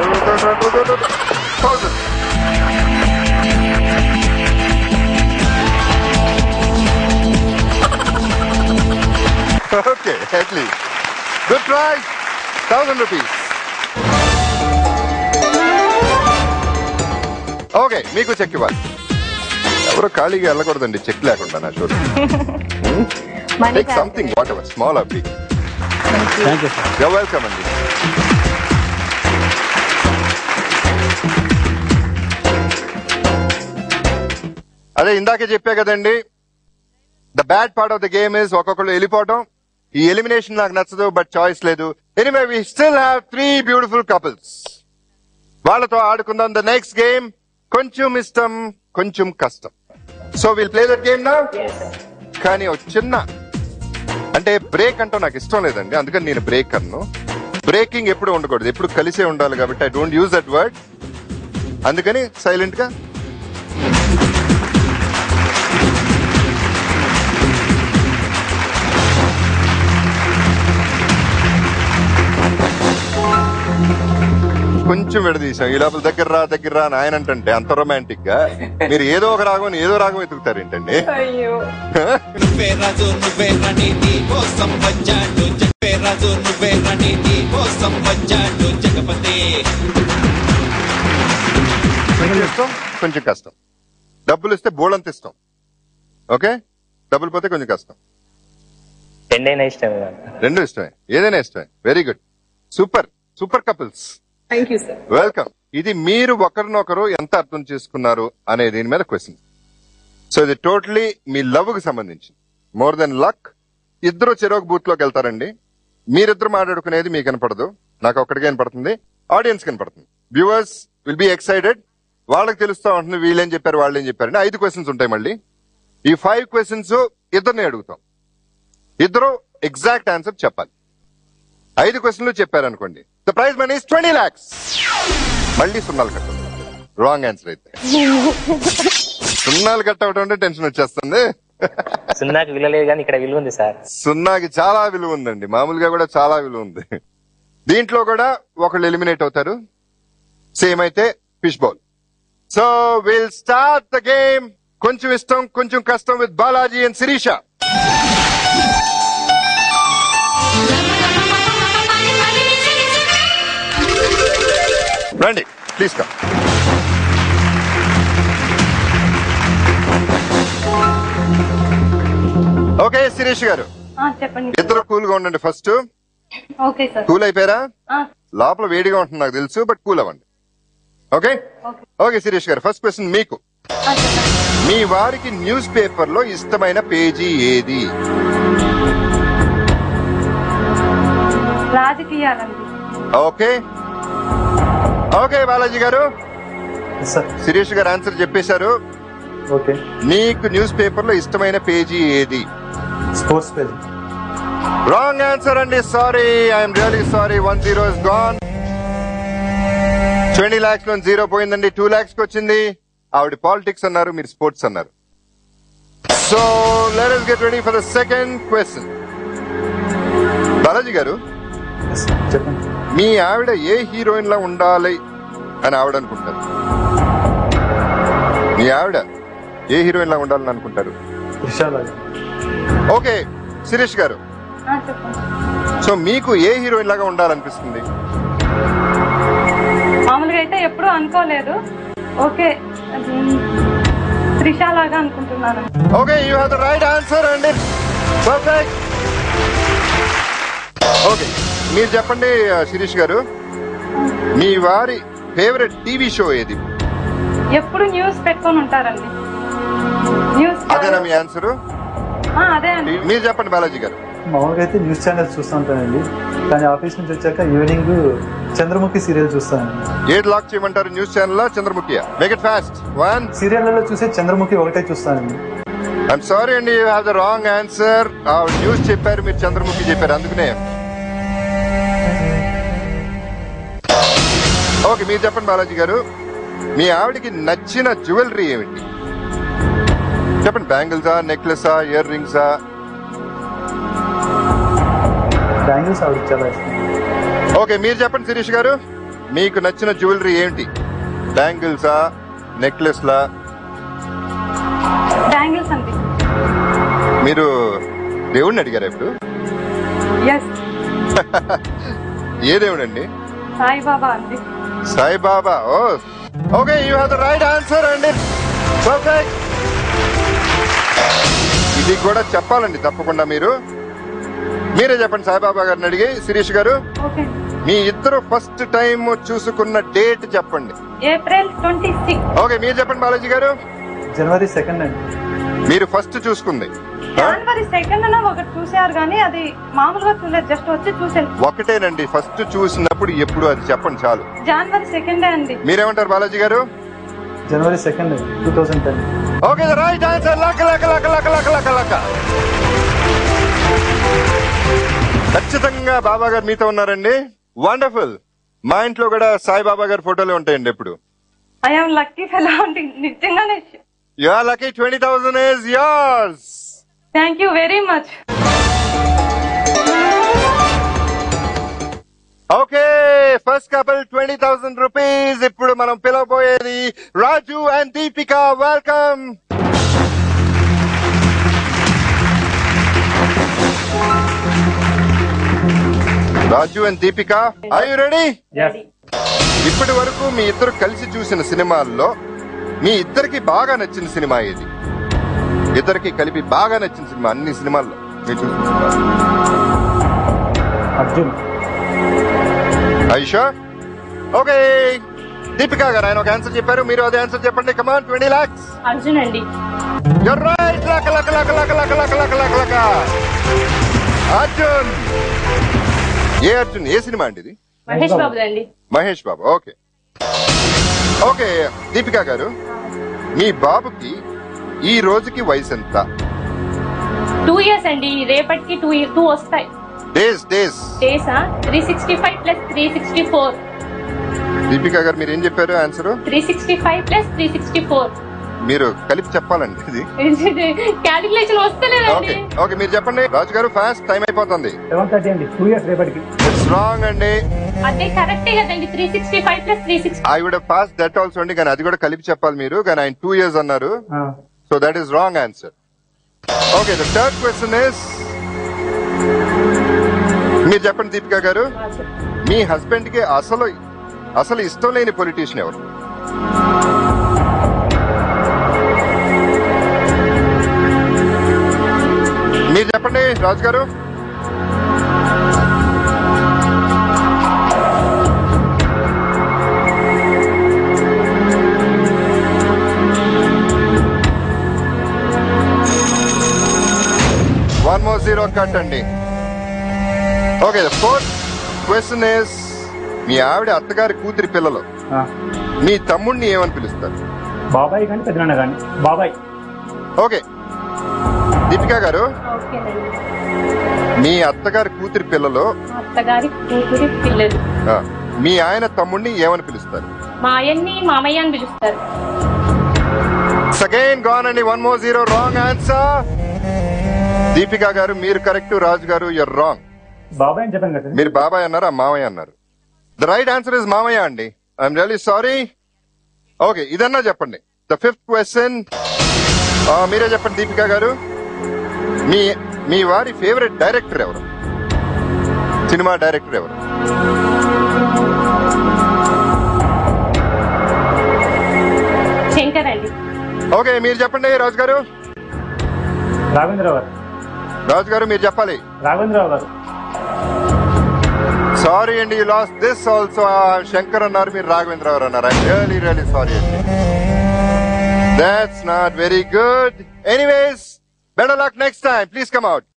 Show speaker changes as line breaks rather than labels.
1000. Okay, at least. Good try. 1000 rupees. Okay, మీకు check ఇవ్వాలి. ఎవరు ఖాళీగా వెళ్ళకూడదండి చెక్ లేకుండా నా show. Take something, whatever, small or big. You're welcome అండి. అదే ఇందాకే చెప్పా కదండి, the bad part of the game is ఒక్కొక్కరు వెళ్ళిపోవటం. ఈ ఎలిమినేషన్ నాకు నచ్చదు, బట్ చాయిస్ లేదు. Anyway we still have 3 beautiful couples. వాళ్ళతో ఆడుకుందాం ద నెక్స్ట్ గేమ్. కొంచెం ఇష్టం, కొంచెం కష్టం. So will play that game now. కానీ ఒక చిన్న, అంటే బ్రేక్ అంటూ నాకు ఇష్టం లేదండి, అందుకని నేను బ్రేక్ అన్ను. బ్రేకింగ్ ఎప్పుడు ఉండకూడదు, ఎప్పుడు కలిసే ఉండాలి కాబట్టి I don't use that word. అందుకని సైలెంట్ గా కొంచెం విడదీసాం. ఈ లోపల దగ్గర రా అని ఆయన అంటే అంత రొమాంటిక్ గా మీరు ఏదో ఒక రాగం వెతుకుతారు ఏంటండి? కొంచెం కష్టం. డబ్బులు ఇస్తే బోళంత ఇస్తాం. ఓకే, డబ్బులు పోతే కొంచెం కష్టం. రెండు ఇష్టమే, ఏదైనా ఇష్టమే. Very good, super super couples. Welcome. ఇది మీరు ఒకరినొకరు ఎంత అర్థం చేసుకున్నారు అనే దీని మీద క్వశ్చన్. సో ఇది టోటలీ మీ లవ్ కు సంబంధించి. More than luck. ఇద్దరు చెరోక్ బూత్ లోకి వెళ్తారండి. మీరిద్దరు మాట్లాడుకునేది మీకు కనపడదు, నాకు ఒక్కడికే కనపడుతుంది, ఆడియన్స్ కనపడుతుంది. Viewers will be excited. వాళ్ళకి తెలుస్తా ఉంటుంది వీళ్ళేం చెప్పారు వాళ్ళేం చెప్పారండి. 5 క్వశ్చన్స్ ఉంటాయి. మళ్ళీ ఈ 5 క్వశ్చన్స్ ఇద్దరిని అడుగుతాం. ఇద్దరు ఎగ్జాక్ట్ ఆన్సర్ చెప్పాలి. 5 క్వశ్చన్లు చెప్పారనుకోండి, the prize money is 20 lakhs. మళ్ళీ సున్నాలు కట్టదు. రాంగ్ ఆన్సర్ అయితే సున్నాలు కట్టవటం అంటే టెన్షన్ వచ్చేస్తుంది.
సున్నాకి విలువ లేదు కానీ ఇక్కడ విలువ ఉంది సార్.
సున్నాకి చాలా విలువ ఉందండి, మామూలుగా కూడా చాలా విలువ ఉంది. దీంట్లో కూడా ఒకళ్ళు ఎలిమినేట్ అవుతారు. సేమ్ అయితే fish bowl. So will start the game. కొంచెం ఇష్టం, కొంచెం కష్టం విత్ బాలాజీ అండ్ శిరీష. రండి, ప్లీజ్ కమ్. ఓకే శిరీష్ గారు, ఇద్దరు కూల్ గా ఉండండి ఫస్ట్. కూల్ అయిపోయారా? లోపల వేడిగా ఉంటుంది నాకు తెలుసు, బట్ కూల్ అవ్వండి. ఓకే ఓకే శిరీష్ గారు, ఫస్ట్ క్వశ్చన్ మీకు. మీ వారికి న్యూస్ పేపర్ లో ఇష్టమైన పేజీ ఏది? ఓకే ఓకే బాలాజీ గారు, శిరీష్ గారు ఆన్సర్ చెప్పేశారు. మీకు న్యూస్ పేపర్ లో ఇష్టమైన పేజీ ఏది?
Sports page.
రాంగ్ ఆన్సర్ అండి, sorry, I'm really sorry. 10 is gone. 20 lakhs లో 0 పోయిందండి. 2 lakhs కి వచ్చింది. ఆవిడ పాలిటిక్స్ అన్నారు, మీరు స్పోర్ట్స్ అన్నారు. So let us get ready for the second question. Balaji గారు,
చెప్పండి.
మీ ఆవిడ ఏ హీరోయిన్ లా ఉండాలి అని ఆవిడ అనుకుంటారు? మీ ఆవిడ ఏ హీరోయిన్ లా ఉండాలని అనుకుంటారు? ఓకే శిరీష్ గారు, సో మీకు ఏ హీరోయిన్ లాగా ఉండాలనిపిస్తుంది?
మామూలుగా అయితే ఎప్పుడు అనుకోలేదు. ఓకే, త్రిష లాగా అనుకుంటున్నాను.
Okay, you have the right answer అండి. పర్ఫెక్ట్. ఓకే, మీరు చెప్పండి శిరీష్ గారు, మీ వారి ఫేవరెట్ టీవీ షో ఏది?
ఎప్పుడు న్యూస్ పెట్టుకొని ఉంటారండి. న్యూస్
అదేనా మీ ఆన్సర్?
అదే అండి.
మీరు చెప్పండి బాలాజీ గారు.
మామూలుగా అయితే న్యూస్ ఛానల్స్ చూస్తూ ఉంటానండి, కానీ ఆఫీస్ నుంచి వచ్చాక ఈవినింగ్ చంద్రముఖి సీరియల్ చూస్తానండి.
ఏది లాక్ చేయమంటారు, న్యూస్ ఛానల్ చంద్రముఖియా? Make it fast. 1
సీరియల్లో చూసే చంద్రముఖి ఒకటే చూస్తానండి.
ఐఎమ్ సారీ అండి, you have the wrong answer. News చెప్పారు, మీరు చంద్రముఖి చెప్పారు, అందుకనే. ఓకే, మీరు చెప్పండి బాలాజీ గారు, మీ ఆవిడికి నచ్చిన జ్యువెలరీ ఏమిటి? చెప్పండి. బ్యాంగిల్సా, నెక్లెసా, ఇయర్ రింగ్సా?
బ్యాంగిల్స్ ఆవిడకి చాలా ఇష్టం.
ఓకే, మీరు చెప్పండి శిరీష్ గారు. మీకు నచ్చిన జ్యువెలరీ ఏంటి? బ్యాంగిల్సా, నెక్లెస్ లా?
బ్యాంగిల్స్ అండి.
మీరు దేవుడిని అడిగారా ఇప్పుడు?
ఎస్.
ఏ దేవుడు అండి?
సాయిబాబా అండి.
Saibaba. Oh okay, you have the right answer అండి. పర్ఫెక్ట్. ఇది కూడా చెప్పాలండి తప్పకుండా. మీరే చెప్పండి సాయిబాబా గారిని అడిగి. శిరీష్ గారు,
ఓకే.
మీ ఇద్దరు ఫస్ట్ టైం చూసుకున్న డేట్ చెప్పండి.
ఏప్రిల్ 26.
ఓకే, మీరు చెప్పండి బాలాజీ గారు.
జనవరి 2 అండి.
మీరు ఫస్ట్ చూసుకుంది
జనవరి 2 ఒకటి చూసారు కానీ అది మామూలుగా చూడలేదు, జస్ట్ వచ్చి చూసాను.
ఒకటేనండి ఫస్ట్ చూసినప్పుడు. ఎప్పుడు అది చెప్పండి చాలు.
జనవరి 2 అండి.
మీరేమంటారు బాలాజీ గారు?
జనవరి 2 2010.
Okay, right answer. లక లక లక లక లక లక లక. ఖచ్చితంగా బాబా గారు మీతో ఉన్నారండి. వండర్ఫుల్. మా ఇంట్లో కూడా సాయిబాబా గారి ఫోటోలే ఉంటాయండి ఎప్పుడు.
ఐఎమ్ లక్కీ ఫెలో అండి, నిజంగానే.
You are lucky. 20,000 is yours.
Thank you very much.
Okay, first couple 20,000 rupees. ఇప్పుడు మనం పిలవబోయేది Raju and Deepika. Welcome. Raju and Deepika, are you ready? ఇప్పటి వరకు మీ ఇద్దరు కలిసి చూసిన సినిమాల్లో మీ ఇద్దరికి బాగా నచ్చిన సినిమా ఏది? ఇద్దరికి కలిపి బాగా నచ్చిన సినిమా అన్ని సినిమాల్లో మీరు చూసిన సినిమా?
అర్జున్.
ఐషా. ఓకే, దీపిక గారు ఆయన ఒక ఆన్సర్ చెప్పారు, మీరు అదే ఆన్సర్ చెప్పండి. కమాన్, 20 lakhs.
అర్జున్ అండి.
You're right. లక లక లక లక లక లక లక లక లక. అర్జున్. ఏ అర్జున్? ఏ సినిమా అండి ఇది?
మహేష్ బాబు అండి.
మహేష్ బాబు. Okay okay. దీపిక గారు, మీ బాబుకి ఈ రోజుకి వయసు ఎంత?
2 years అండి. రేపటికి 2 వస్తాయి.
డేస్ డేసా?
365 + 364.
దీపిక గారు మీరు ఏం చెప్పారు ఆన్సర్?
365 + 364.
మీరు కలిపి చెప్పాలండి ఇది.
క్యాలిక్యులేషన్ వస్తలేదండి.
ఓకే ఓకే, మీరు చెప్పండి. రాజు గారు, ఫాస్ట్, టైం అయిపోతుంది.
7:30 అండి. 2 years రేపటికి.
ఇట్స్ రాంగ్ అండి.
అదే కరెక్టే కదండి. 365 + 360.
I would have passed that also అండి, కానీ అది కూడా కలిపి చెప్పాలి మీరు. కానీ ఆయన 2 years అన్నారు. So that is wrong answer. Okay, the third question is, మీరు చెప్పండి దీపిక గారు. మీ హస్బెండ్ కి అసలు ఇష్టం లేని పొలిటీషియన్ ఎవరు? మీరు చెప్పండి రాజు గారు. One more zero cut అండి. Okay, the fourth question is, మీ ఆవిడ అత్తగారి కూతురి పిల్లలు మీ తమ్ముడిని ఏమని పిలుస్తారు?
బాబాయ్ కానీ పెద్దనాన్న కానీ. బాబాయ్.
ఓకే, దీపిక గారు, మీ అత్తగారి కూతురి పిల్లలు మీ ఆయన తమ్ముడిని ఏమని పిలుస్తారు?
మా ఆయన్ని మామయ్య అని పిలుస్తారు.
అగైన్ గాన్ అండి. 1 more zero. Wrong answer. Deepika గారు మీరు కరెక్ట్, రాజు గారు యూర్ రాంగ్.
బాబాయ్ అని చెప్పాను కదా.
మీరు బాబాయ్ అన్నారా మామయ్య అన్నారు? ద రైట్ ఆన్సర్ ఇస్ మామయ్య అండి. I'm really sorry. ఓకే, ఇదన్నా చెప్పండి. ద ఫిఫ్త్ క్వశ్చన్ మీరే చెప్పండి దీపిక గారు. మీ వారి ఫేవరెట్ డైరెక్టర్ ఎవరు? సినిమా డైరెక్టర్ ఎవరు?
శంకర్ అండి.
ఓకే, మీరు చెప్పండి రాజు గారు.
రాఘవేంద్రరావు గారు.
రాజు గారు మీరు చెప్పాలి.
రాఘవేంద్రరావు గారు.
సారీ అండి, you last this also. Shankar అన్నారు, మీరు రాఘవేంద్రరావు అన్నారు. ఐఎమ్ రియలీ రియలీ సారీ అండి. That's not very good. Anyways, better luck next time. Please come out.